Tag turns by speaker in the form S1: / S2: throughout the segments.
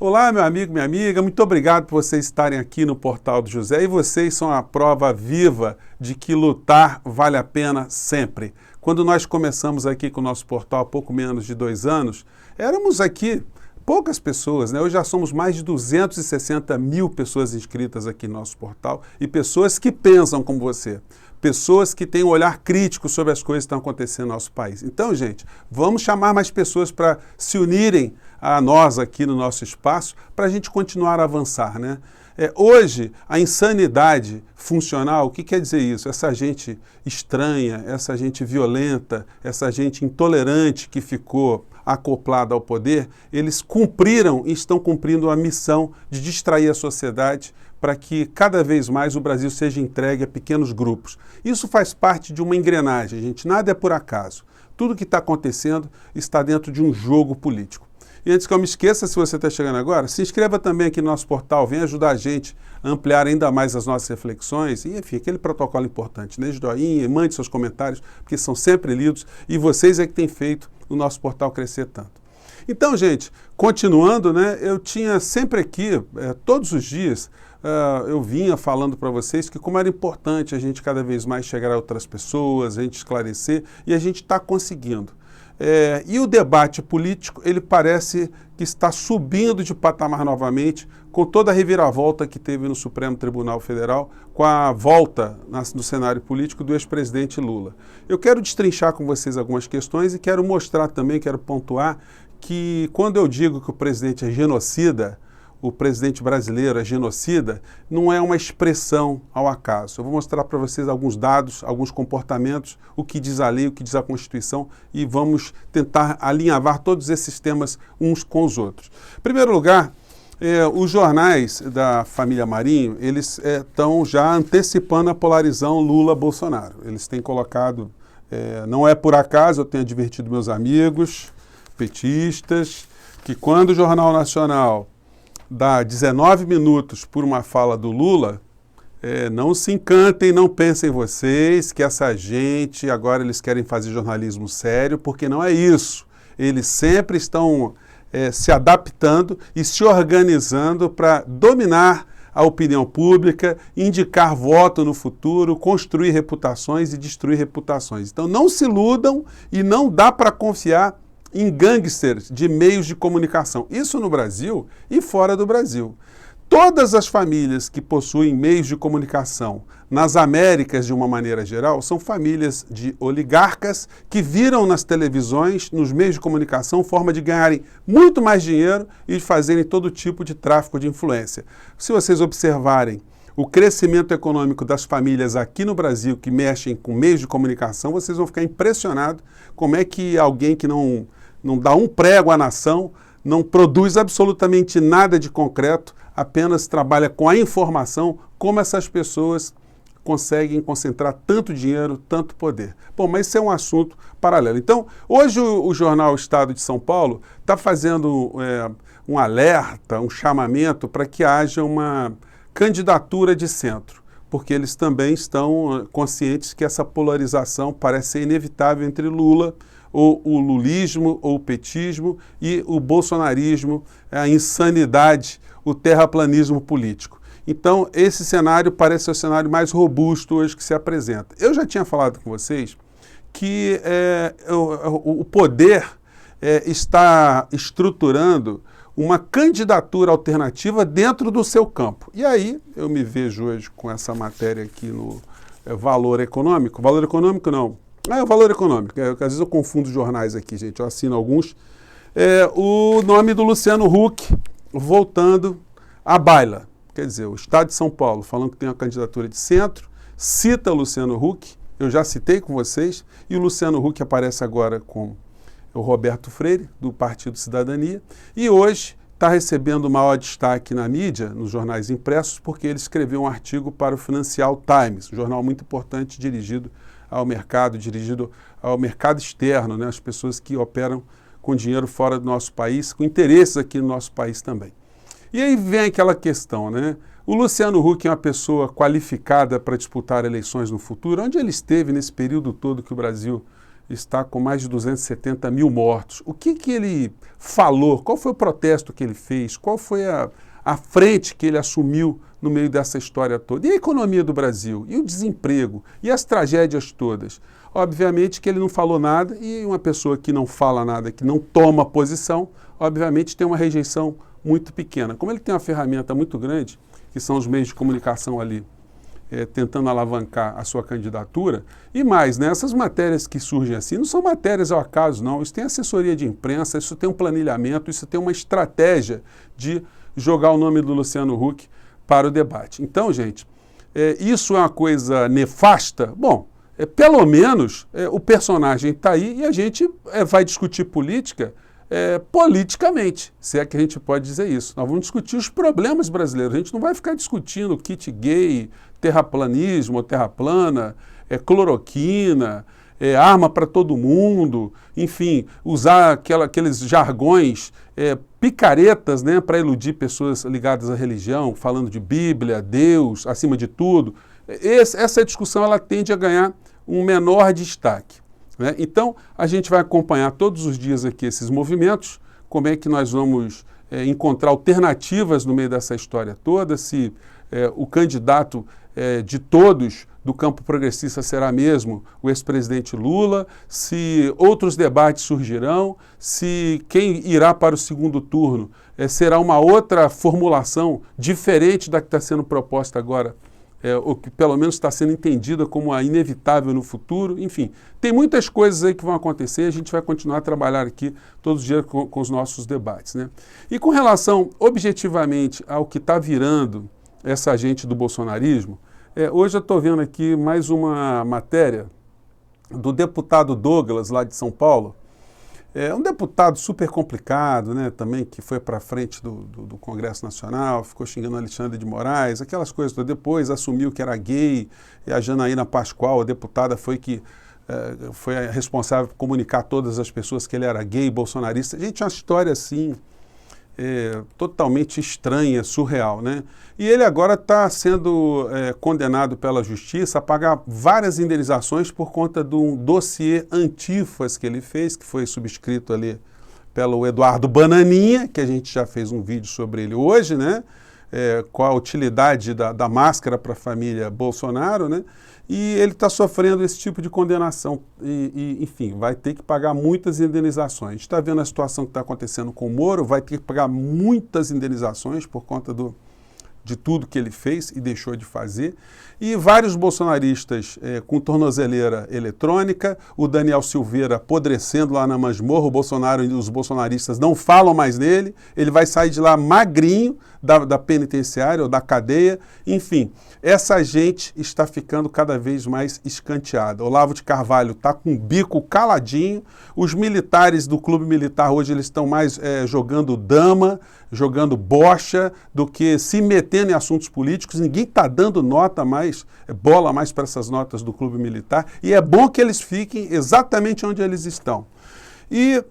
S1: Olá, meu amigo, minha amiga, muito obrigado por vocês estarem aqui no Portal do José. E vocês são a prova viva de que lutar vale a pena sempre. Quando nós começamos aqui com o nosso portal há pouco menos de 2 anos, éramos aqui poucas pessoas, né? Hoje já somos mais de 260 mil pessoas inscritas aqui no nosso portal e pessoas que pensam como você. Pessoas que têm um olhar crítico sobre as coisas que estão acontecendo no nosso país. Então, gente, vamos chamar mais pessoas para se unirem a nós aqui no nosso espaço para a gente continuar a avançar, né? Hoje, a insanidade funcional, o que quer dizer isso? Essa gente estranha, essa gente violenta, essa gente intolerante que ficou acoplada ao poder, eles cumpriram e estão cumprindo a missão de distrair a sociedade para que cada vez mais o Brasil seja entregue a pequenos grupos. Isso faz parte de uma engrenagem, gente. Nada é por acaso. Tudo que está acontecendo está dentro de um jogo político. E antes que eu me esqueça, se você está chegando agora, se inscreva também aqui no nosso portal, venha ajudar a gente a ampliar ainda mais as nossas reflexões e, enfim, aquele protocolo importante, né? Joinha, mande seus comentários, porque são sempre lidos e vocês é que têm feito o nosso portal crescer tanto. Então, gente, continuando, né, eu tinha sempre aqui, todos os dias, eu vinha falando para vocês que como era importante a gente cada vez mais chegar a outras pessoas, a gente esclarecer, e a gente está conseguindo. E o debate político, ele parece que está subindo de patamar novamente, com toda a reviravolta que teve no Supremo Tribunal Federal, com a volta no cenário político do ex-presidente Lula. Eu quero destrinchar com vocês algumas questões e quero mostrar também, quero pontuar, que quando eu digo que o presidente é genocida, o presidente brasileiro é genocida, não é uma expressão ao acaso. Eu vou mostrar para vocês alguns dados, alguns comportamentos, o que diz a lei, o que diz a Constituição, e vamos tentar alinhavar todos esses temas uns com os outros. Em primeiro lugar, os jornais da família Marinho, eles estão já antecipando a polarização Lula-Bolsonaro. Eles têm colocado, não é por acaso, eu tenho advertido meus amigos petistas, que quando o Jornal Nacional dá 19 minutos por uma fala do Lula, não se encantem, não pensem vocês que essa gente, agora eles querem fazer jornalismo sério, porque não é isso. Eles sempre estão se adaptando e se organizando para dominar a opinião pública, indicar voto no futuro, construir reputações e destruir reputações. Então não se iludam e não dá para confiar em gangsters de meios de comunicação. Isso no Brasil e fora do Brasil. Todas as famílias que possuem meios de comunicação nas Américas, de uma maneira geral, são famílias de oligarcas que viram nas televisões, nos meios de comunicação, forma de ganharem muito mais dinheiro e de fazerem todo tipo de tráfico de influência. Se vocês observarem o crescimento econômico das famílias aqui no Brasil que mexem com meios de comunicação, vocês vão ficar impressionados como é que alguém que não dá um prego à nação, não produz absolutamente nada de concreto, apenas trabalha com a informação, como essas pessoas conseguem concentrar tanto dinheiro, tanto poder. Bom, mas isso é um assunto paralelo. Então, hoje o jornal Estado de São Paulo está fazendo um alerta, um chamamento para que haja uma candidatura de centro, porque eles também estão conscientes que essa polarização parece ser inevitável entre Lula, ou o lulismo, ou o petismo, e o bolsonarismo, a insanidade, o terraplanismo político. Então, esse cenário parece ser o cenário mais robusto hoje que se apresenta. Eu já tinha falado com vocês que o poder está estruturando uma candidatura alternativa dentro do seu campo. E aí, eu me vejo hoje com essa matéria aqui no Valor Econômico. Valor Econômico não. É o Valor Econômico. Às vezes eu confundo jornais aqui, gente. Eu assino alguns. O nome do Luciano Huck voltando à baila. Quer dizer, o Estado de São Paulo falando que tem uma candidatura de centro, cita o Luciano Huck, eu já citei com vocês, e o Luciano Huck aparece agora com o Roberto Freire, do Partido Cidadania, e hoje está recebendo maior destaque na mídia, nos jornais impressos, porque ele escreveu um artigo para o Financial Times, um jornal muito importante dirigido ao mercado externo, né, as pessoas que operam com dinheiro fora do nosso país, com interesses aqui no nosso país também. E aí vem aquela questão, né? O Luciano Huck é uma pessoa qualificada para disputar eleições no futuro? Onde ele esteve nesse período todo que o Brasil está com mais de 270 mil mortos. O que ele falou? Qual foi o protesto que ele fez? Qual foi a frente que ele assumiu no meio dessa história toda? E a economia do Brasil? E o desemprego? E as tragédias todas? Obviamente que ele não falou nada, e uma pessoa que não fala nada, que não toma posição, obviamente tem uma rejeição muito pequena. Como ele tem uma ferramenta muito grande, que são os meios de comunicação ali, tentando alavancar a sua candidatura, e mais, né, essas matérias que surgem assim, não são matérias ao acaso, não. Isso tem assessoria de imprensa, isso tem um planilhamento, isso tem uma estratégia de jogar o nome do Luciano Huck para o debate. Então, gente, isso é uma coisa nefasta? Bom, pelo menos o personagem está aí e a gente vai discutir política politicamente, se é que a gente pode dizer isso. Nós vamos discutir os problemas brasileiros, a gente não vai ficar discutindo kit gay, terraplanismo, terra plana, cloroquina, arma para todo mundo, enfim, usar aqueles jargões picaretas, né, para iludir pessoas ligadas à religião, falando de Bíblia, Deus, acima de tudo. Essa discussão ela tende a ganhar um menor destaque, né? Então, a gente vai acompanhar todos os dias aqui esses movimentos, como é que nós vamos encontrar alternativas no meio dessa história toda, se o candidato de todos do campo progressista será mesmo o ex-presidente Lula, se outros debates surgirão, se quem irá para o segundo turno será uma outra formulação diferente da que está sendo proposta agora, ou que pelo menos está sendo entendida como a inevitável no futuro. Enfim, tem muitas coisas aí que vão acontecer, a gente vai continuar a trabalhar aqui todos os dias com os nossos debates, né? E com relação objetivamente ao que está virando essa gente do bolsonarismo, hoje eu estou vendo aqui mais uma matéria do deputado Douglas, lá de São Paulo. Um deputado super complicado, né, também, que foi para frente do Congresso Nacional, ficou xingando Alexandre de Moraes, aquelas coisas. Depois assumiu que era gay, e a Janaína Pascoal, a deputada, foi a responsável por comunicar a todas as pessoas que ele era gay, bolsonarista. Gente, uma história assim, totalmente estranha, surreal, né? E ele agora está sendo condenado pela justiça a pagar várias indenizações por conta de um dossiê antifas que ele fez, que foi subscrito ali pelo Eduardo Bananinha, que a gente já fez um vídeo sobre ele hoje, né? Qual a utilidade da máscara para a família Bolsonaro, né? E ele está sofrendo esse tipo de condenação e, enfim, vai ter que pagar muitas indenizações. A gente está vendo a situação que está acontecendo com o Moro, vai ter que pagar muitas indenizações por conta de tudo que ele fez e deixou de fazer. E vários bolsonaristas com tornozeleira eletrônica, o Daniel Silveira apodrecendo lá na masmorra, o Bolsonaro e os bolsonaristas não falam mais nele, ele vai sair de lá magrinho da penitenciária ou da cadeia. Enfim, essa gente está ficando cada vez mais escanteada. Olavo de Carvalho está com o bico caladinho, os militares do clube militar hoje eles estão mais jogando dama, jogando bocha, do que se metendo em assuntos políticos. Ninguém está dando bola mais para essas notas do clube militar, e é bom que eles fiquem exatamente onde eles estão. E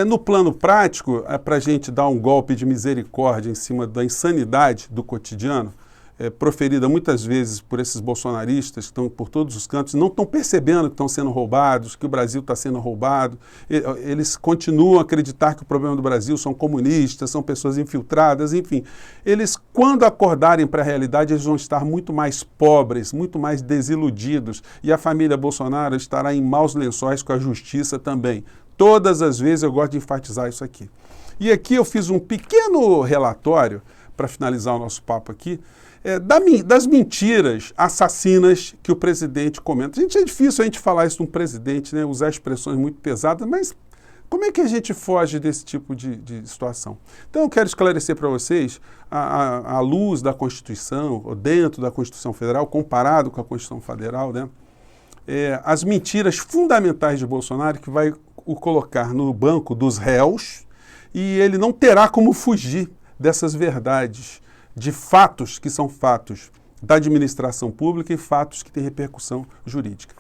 S1: no plano prático, para a gente dar um golpe de misericórdia em cima da insanidade do cotidiano, proferida muitas vezes por esses bolsonaristas que estão por todos os cantos, não estão percebendo que estão sendo roubados, que o Brasil está sendo roubado. Eles continuam a acreditar que o problema do Brasil são comunistas, são pessoas infiltradas, enfim. Eles, quando acordarem para a realidade, eles vão estar muito mais pobres, muito mais desiludidos, e a família Bolsonaro estará em maus lençóis com a justiça também. Todas as vezes eu gosto de enfatizar isso aqui. E aqui eu fiz um pequeno relatório, para finalizar o nosso papo aqui, das mentiras assassinas que o presidente comenta. Gente, é difícil a gente falar isso de um presidente, né, usar expressões muito pesadas, mas como é que a gente foge desse tipo de situação? Então eu quero esclarecer para vocês, à luz da Constituição, ou dentro da Constituição Federal, comparado com a Constituição Federal, né, as mentiras fundamentais de Bolsonaro, que vai o colocar no banco dos réus, e ele não terá como fugir dessas verdades, de fatos que são fatos da administração pública e fatos que têm repercussão jurídica.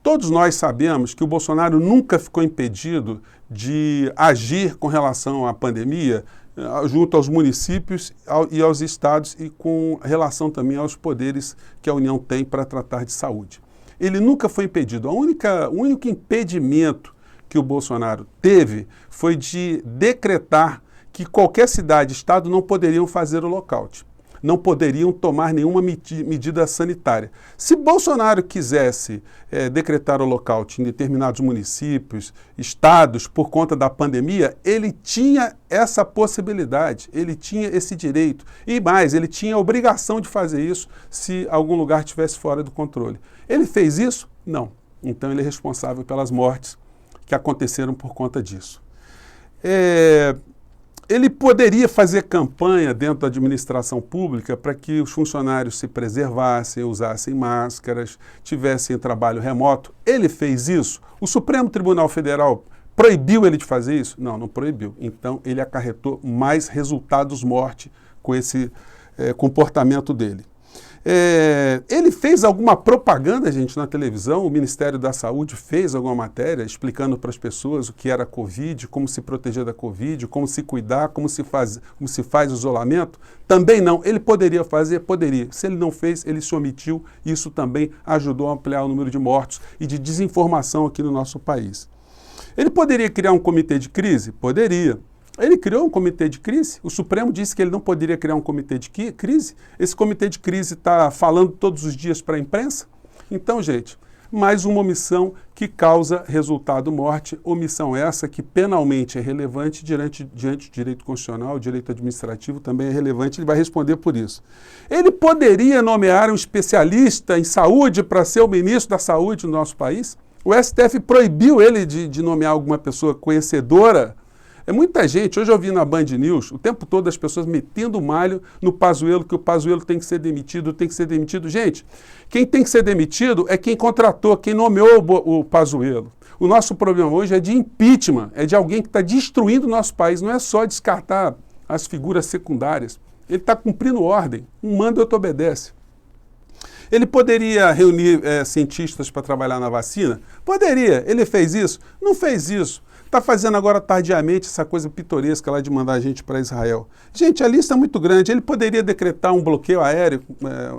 S1: Todos nós sabemos que o Bolsonaro nunca ficou impedido de agir com relação à pandemia junto aos municípios e aos estados, e com relação também aos poderes que a União tem para tratar de saúde. ele nunca foi impedido. O único impedimento que o Bolsonaro teve foi de decretar que qualquer cidade, estado não poderiam fazer o lockout. Não poderiam tomar nenhuma medida sanitária. Se Bolsonaro quisesse decretar o lockout em determinados municípios, estados, por conta da pandemia, ele tinha essa possibilidade, ele tinha esse direito. E mais, ele tinha a obrigação de fazer isso se algum lugar estivesse fora do controle. Ele fez isso? Não. Então ele é responsável pelas mortes que aconteceram por conta disso. Ele poderia fazer campanha dentro da administração pública para que os funcionários se preservassem, usassem máscaras, tivessem trabalho remoto. Ele fez isso? O Supremo Tribunal Federal proibiu ele de fazer isso? Não, não proibiu. Então, ele acarretou mais resultados morte com esse comportamento dele. Ele fez alguma propaganda, gente, na televisão? O Ministério da Saúde fez alguma matéria explicando para as pessoas o que era a Covid, como se proteger da Covid, como se cuidar, como se faz o isolamento? Também não. Ele poderia fazer? Poderia. Se ele não fez, ele se omitiu. Isso também ajudou a ampliar o número de mortos e de desinformação aqui no nosso país. Ele poderia criar um comitê de crise? Poderia. Ele criou um comitê de crise. O Supremo disse que ele não poderia criar um comitê de crise. Esse comitê de crise está falando todos os dias para a imprensa. Então, gente, mais uma omissão que causa resultado morte. Omissão essa que penalmente é relevante diante do direito constitucional, o direito administrativo também é relevante. Ele vai responder por isso. Ele poderia nomear um especialista em saúde para ser o ministro da saúde do nosso país? O STF proibiu ele de nomear alguma pessoa conhecedora. Muita gente, hoje eu vi na Band News, o tempo todo as pessoas metendo malho no Pazuello, que o Pazuello tem que ser demitido, tem que ser demitido. Gente, quem tem que ser demitido é quem contratou, quem nomeou o Pazuello. O nosso problema hoje é de impeachment, é de alguém que está destruindo o nosso país, não é só descartar as figuras secundárias. Ele está cumprindo ordem, um manda e outro obedece. Ele poderia reunir cientistas para trabalhar na vacina? Poderia. Ele fez isso? Não fez isso. Está fazendo agora tardiamente essa coisa pitoresca lá de mandar a gente para Israel. Gente, a lista é muito grande. Ele poderia decretar um bloqueio aéreo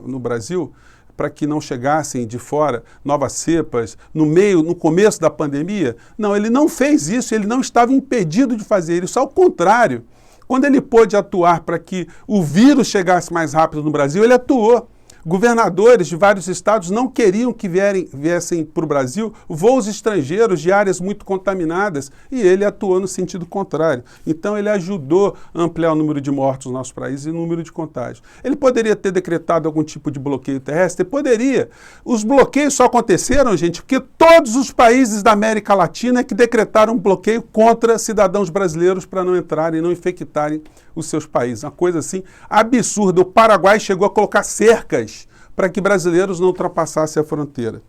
S1: no Brasil para que não chegassem de fora novas cepas no começo da pandemia? Não, ele não fez isso, ele não estava impedido de fazer isso. Ao contrário, quando ele pôde atuar para que o vírus chegasse mais rápido no Brasil, ele atuou. Governadores de vários estados não queriam que viessem para o Brasil voos estrangeiros de áreas muito contaminadas e ele atuou no sentido contrário. Então ele ajudou a ampliar o número de mortos no nosso país e o número de contágios. Ele poderia ter decretado algum tipo de bloqueio terrestre? Poderia. Os bloqueios só aconteceram, gente, porque todos os países da América Latina que decretaram um bloqueio contra cidadãos brasileiros para não entrarem, não infectarem os seus países. Uma coisa assim absurda. O Paraguai chegou a colocar cercas para que brasileiros não ultrapassassem a fronteira.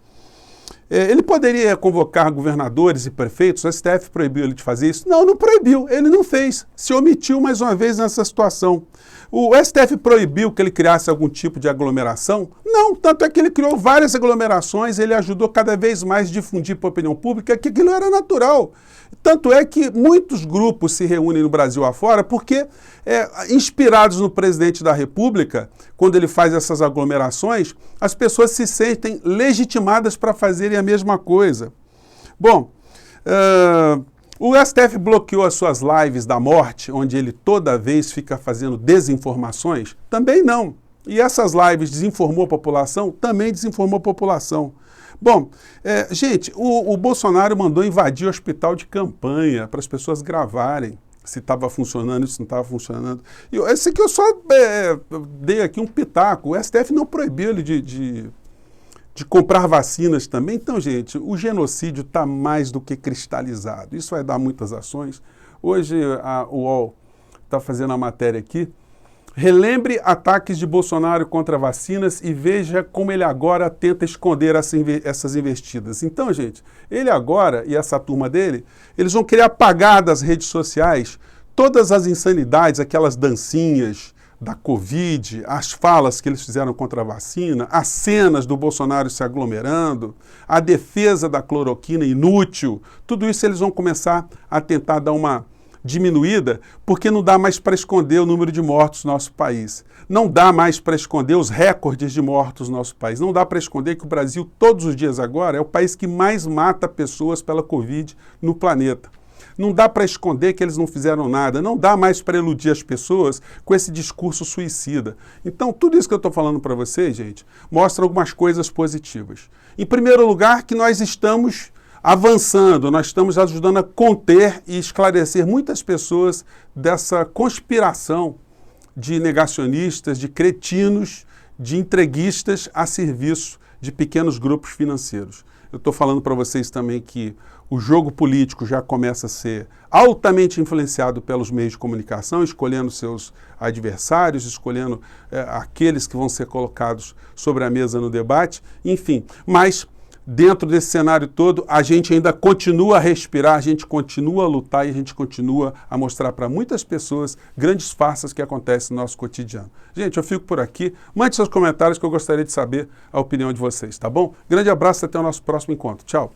S1: Ele poderia convocar governadores e prefeitos? O STF proibiu ele de fazer isso? Não, não proibiu, ele não fez. Se omitiu mais uma vez nessa situação. O STF proibiu que ele criasse algum tipo de aglomeração? Não, tanto é que ele criou várias aglomerações, ele ajudou cada vez mais a difundir para a opinião pública que aquilo era natural. Tanto é que muitos grupos se reúnem no Brasil afora porque, inspirados no presidente da República, quando ele faz essas aglomerações, as pessoas se sentem legitimadas para fazerem a mesma coisa. Bom, o STF bloqueou as suas lives da morte, onde ele toda vez fica fazendo desinformações? Também não. E essas lives desinformou a população? Também desinformou a população. Bom, gente, o Bolsonaro mandou invadir o hospital de campanha para as pessoas gravarem se estava funcionando, se não estava funcionando. E esse aqui eu só dei aqui um pitaco. O STF não proibiu ele de comprar vacinas também. Então, gente, o genocídio está mais do que cristalizado. Isso vai dar muitas ações. Hoje o UOL está fazendo a matéria aqui. Relembre ataques de Bolsonaro contra vacinas e veja como ele agora tenta esconder essas investidas. Então, gente, ele agora e essa turma dele, eles vão querer apagar das redes sociais todas as insanidades, aquelas dancinhas da Covid, as falas que eles fizeram contra a vacina, as cenas do Bolsonaro se aglomerando, a defesa da cloroquina inútil, tudo isso eles vão começar a tentar dar uma diminuída porque não dá mais para esconder o número de mortos no nosso país. Não dá mais para esconder os recordes de mortos no nosso país. Não dá para esconder que o Brasil, todos os dias agora, é o país que mais mata pessoas pela Covid no planeta. Não dá para esconder que eles não fizeram nada. Não dá mais para iludir as pessoas com esse discurso suicida. Então, tudo isso que eu estou falando para vocês, gente, mostra algumas coisas positivas. Em primeiro lugar, que nós estamos avançando, nós estamos ajudando a conter e esclarecer muitas pessoas dessa conspiração de negacionistas, de cretinos, de entreguistas a serviço de pequenos grupos financeiros. Eu estou falando para vocês também que o jogo político já começa a ser altamente influenciado pelos meios de comunicação, escolhendo seus adversários, escolhendo aqueles que vão ser colocados sobre a mesa no debate, enfim. Mas, dentro desse cenário todo, a gente ainda continua a respirar, a gente continua a lutar e a gente continua a mostrar para muitas pessoas grandes farsas que acontecem no nosso cotidiano. Gente, eu fico por aqui. Mande seus comentários que eu gostaria de saber a opinião de vocês, tá bom? Grande abraço e até o nosso próximo encontro. Tchau!